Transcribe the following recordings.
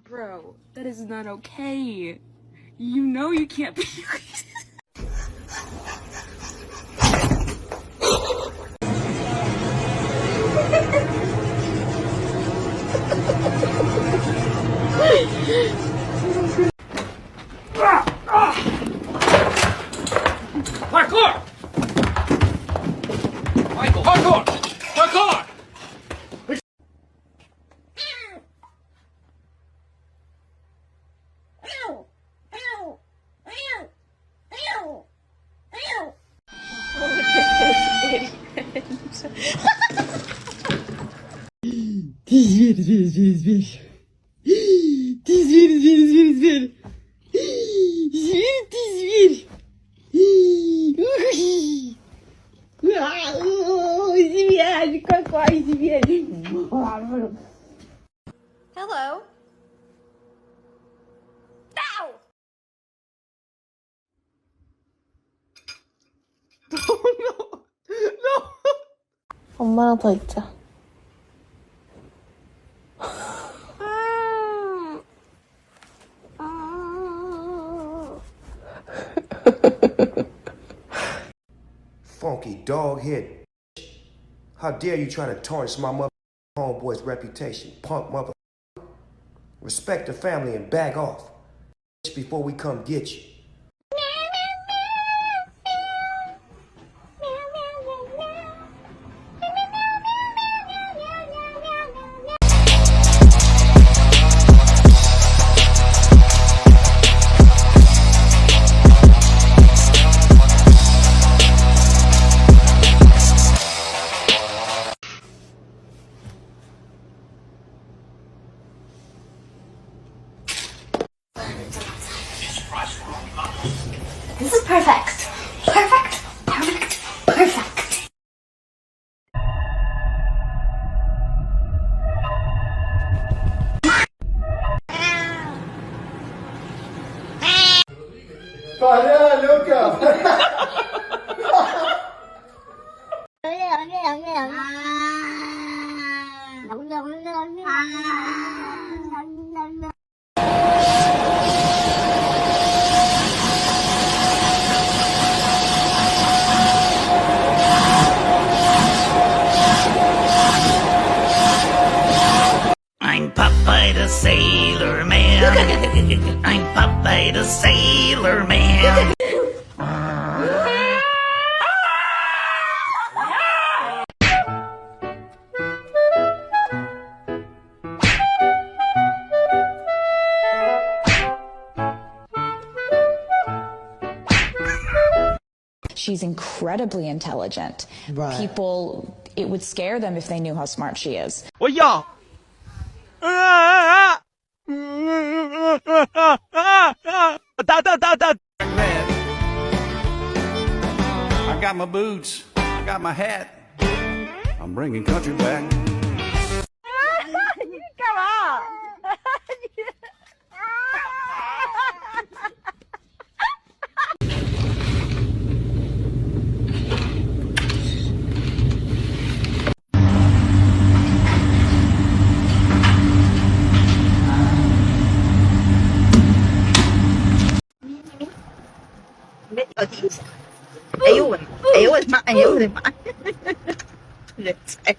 Bro, that is not okay. You know you can't be. Parkour! Michael, parkour! Parkour! Hello. Ow! 엄마랑 더 있자. Funky dog head. How dare you try to tarnish my mother homeboy's reputation, punk mother. Respect the family and back off before we come get you. This is perfect. Perfect. Perfect. Perfect. Para, loca! I'm Popeye the Sailor Man. I'm Popeye the Sailor Man. She's incredibly intelligent. Right. People, it would scare them if they knew how smart she is. Well, y'all. got my boots, I got my hat. I'm bringing country back. Come on.哎呦我的，哎呦我的妈，哎呦我的妈！人才。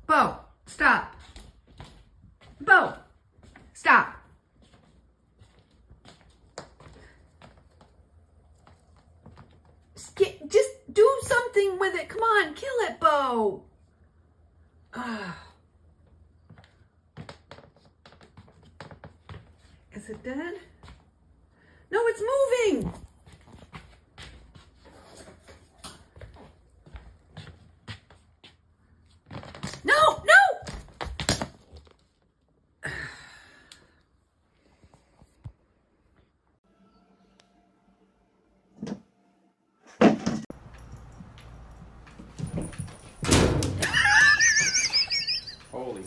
Bo, stop. Bo, stop. Just do something with it. Come on, kill it, Bo. Is it dead? No, it's moving. No, no. Holy.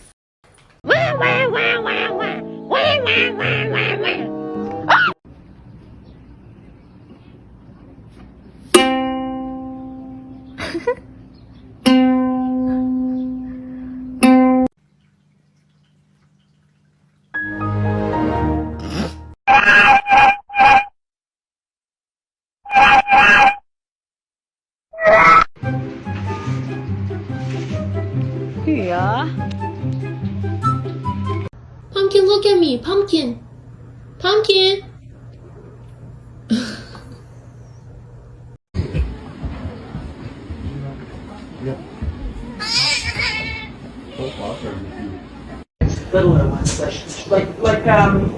Pumpkin, look at me. Pumpkin. Pumpkin. Littler ones,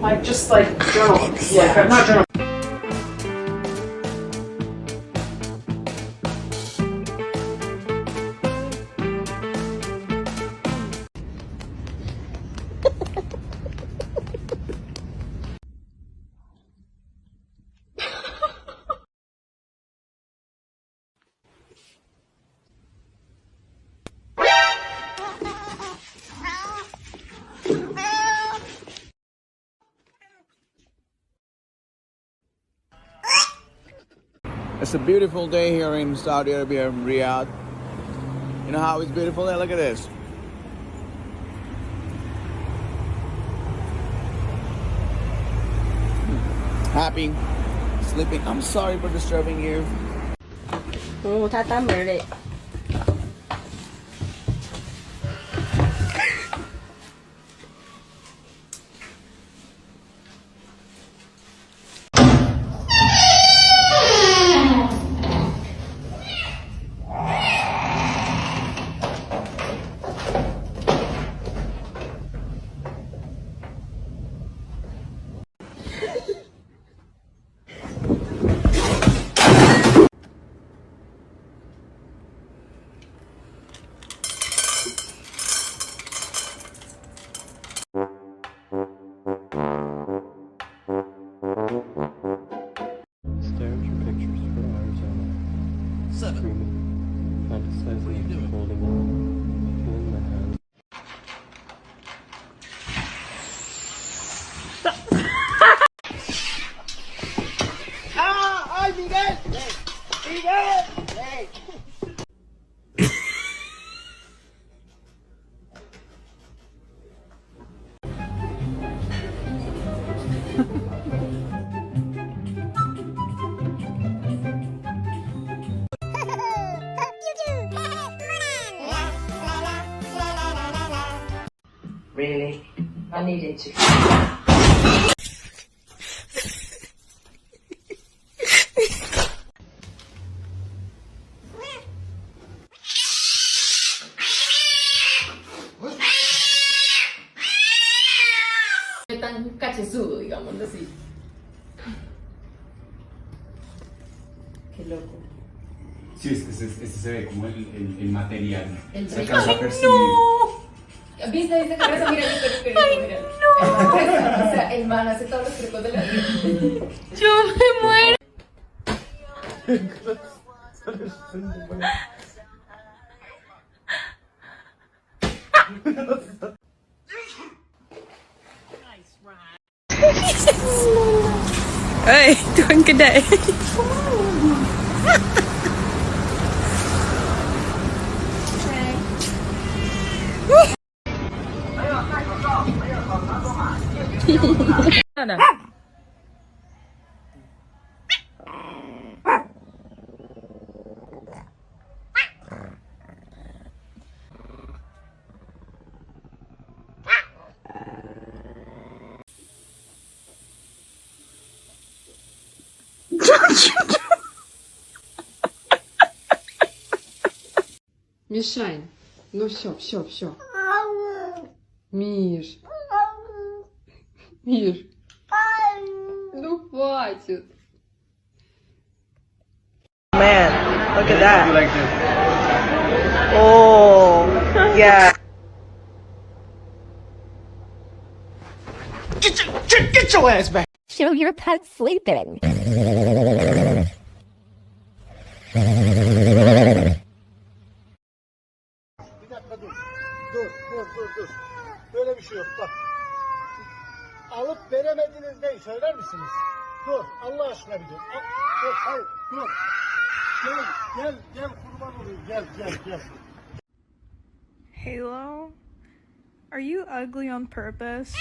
like just like journal, yeah, not journal. It's a beautiful day here in Saudi Arabia, in Riyadh. You know how it's beautiful there? Look at this. Happy, sleeping. I'm sorry for disturbing you. 他单门嘞。Really? I needed to. Tan cachezudo, digamos así. Qué loco. Sí, es que este se ve como el material. Se ¡Ay, alcanza a percibir. no! ¿Viste cabeza? Mira, mira. No. O sea, el man hace todos los trucos de la vida. Yo me muero. Hey, doing good day. Мишань, ну все. Миш. Ну хватит. Man, look at that. Like this. Oh, yeah. Get your ass back! Show your pet sleeping. Dur. Böyle bir şey yok bak. Alıp veremediğiniz neyi söyler misiniz? Dur Allah aşkına bir dur. Dur hayır dur. Gel kurban olayım gel. Halo, are you ugly on purpose?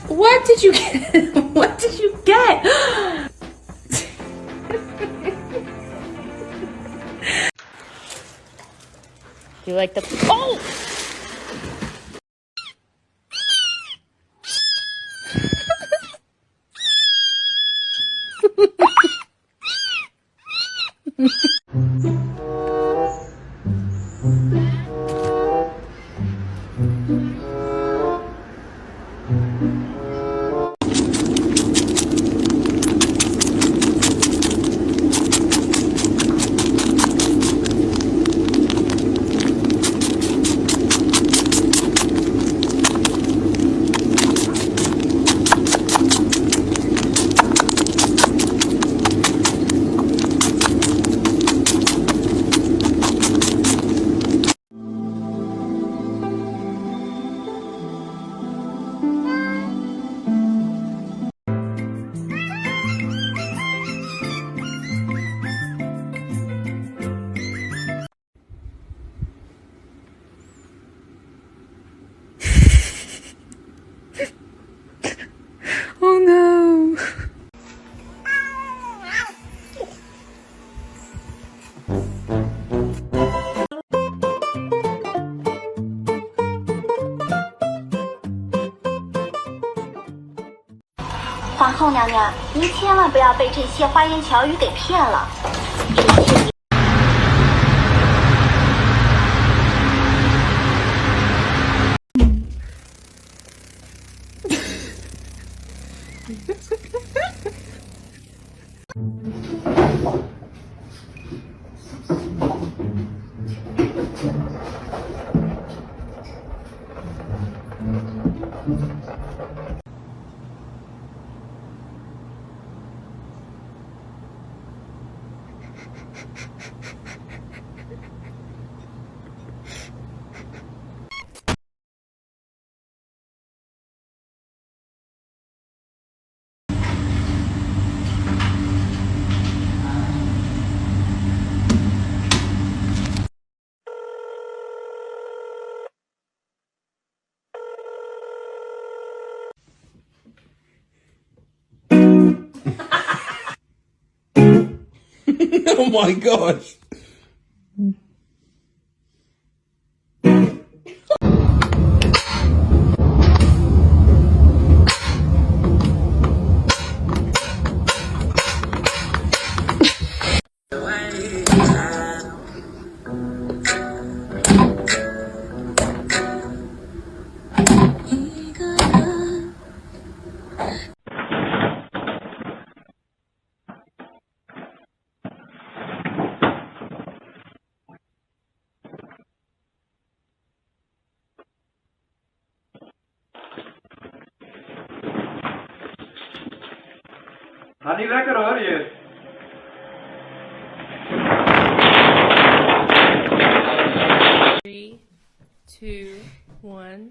What did you get? What did you get? You like the... Oh! Oh no. 皇后娘娘，您千万不要被这些花言巧语给骗了。Oh my gosh. Gaat niet lekker hoor, je. Three, two, one.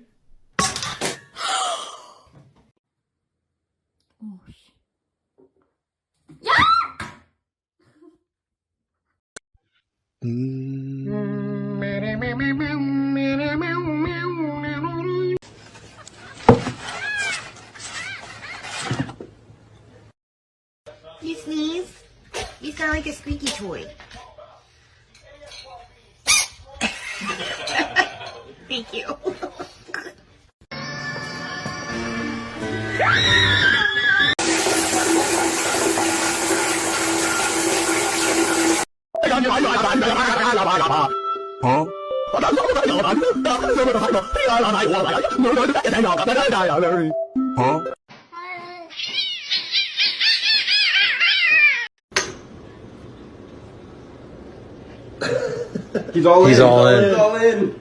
You sneeze, you sound like a squeaky toy. Thank you. He's all in. He's all in. He's all in.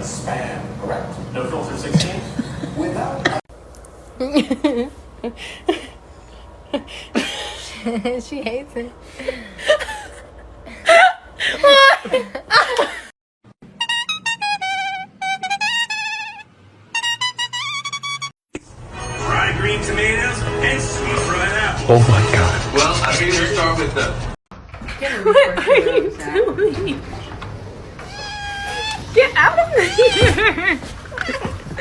Spam, correct? No filter 16? Without. She hates it. Fried green tomatoes and sweet fried apples. Oh my god. Well, I think we'll start with the. What are you doing? Get out of here!